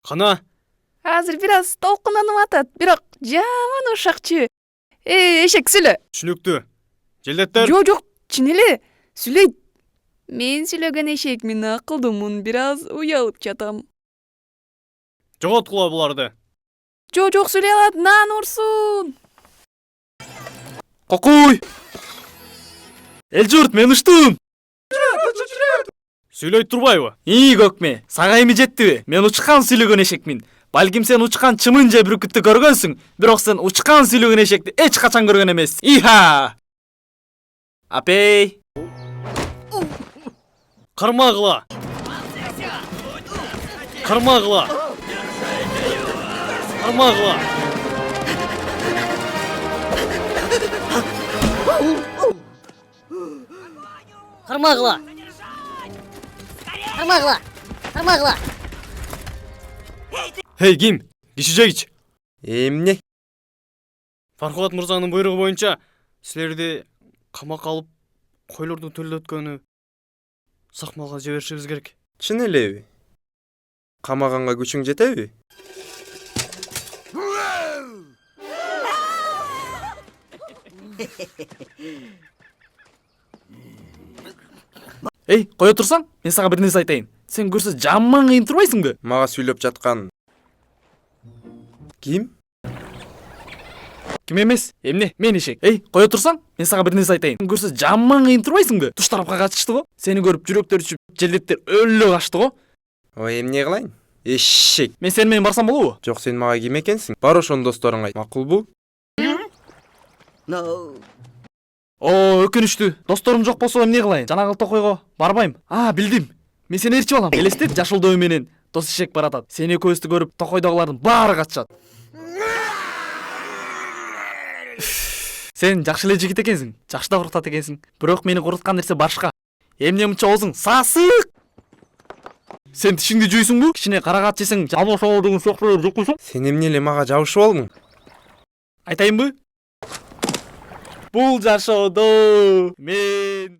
Кана? Азыр бир аз толкунанып атат, бирок жаман ушакчы. Эшек сүйлө. Түшүнүктүү. Желдеттер. Жок, чын эле сүйлөйт. Мен сүйлөгөн эшек, мен акылдуумун, бир аз уялып жатам. Жоготкула буларды. Жок, сүйлөй алат, нан урсун. Кокуй! Эл журт, мен учтум. Сүйлөйт турбайбы? Көкме, сага эми жеттиби? Мен учкан сүйлөгөн эшекмин. Балким сен учкан чымын же бүркүттү көргөнсүң, бирок сен учкан сүйлөгөн эшекти эч качан көргөн эмес. Иха! Апей! Кармагыла. Кармагыла. Кармагыла. Кармагыла. Кармагыла. Кармагыла. Хей, ким? Киши жегич. Эмне? Фаркулат мырзанын буйругу боюнча силерди камакка алып койлордун төлөткөнү сакмалга жиберишибиз керек. Чын элеби? Камаганга күчүң жетеби? Эй, кое турсаң, мен сага бир нерсе айтайын. Сен көрсө жаман кыйын турбайсыңбы? Мага сүйлөп жаткан ким? Ким эмес? Эмне? Мен эшек. Эй, кое турсаң, мен сага бир нерсе айтайын. Сен көрсө жаман кыйын турбайсыңбы? Туш тарапка качышты го. Сени көрүп жүрөктөр үчүп, желдеттер өлө качты го. Ой, эмне кылайын? Эшек. Мен сени менен барсам болобу? Жок, сен мага ким экенсиң? Бар ошонун досторуңа айт. Макулбу? Өкүнүчтүү. Досторум жок болсо эмне кылайын? Жанагыл токойго барбайм. Билдим. Мен сени ээрчип алам. Элестет, Жашылдоо менен дос эшек баратат. Сени экөөбүздү көрүп, токойдогулардын баары качат. Сен жакшы эле жигит экенсиң. Жакшы да куртат экенсиң. Бирок мени куруткан нерсе башка. Эмне мынча оозуң сасык? Сен тишиңди жуйсуңбу? Кичине карагат жесең, жабышоо деген сыяктуу жуккусуң. Сен эмне эле мага жабышып алдың? Айтайынбы? Бул жашоодо мен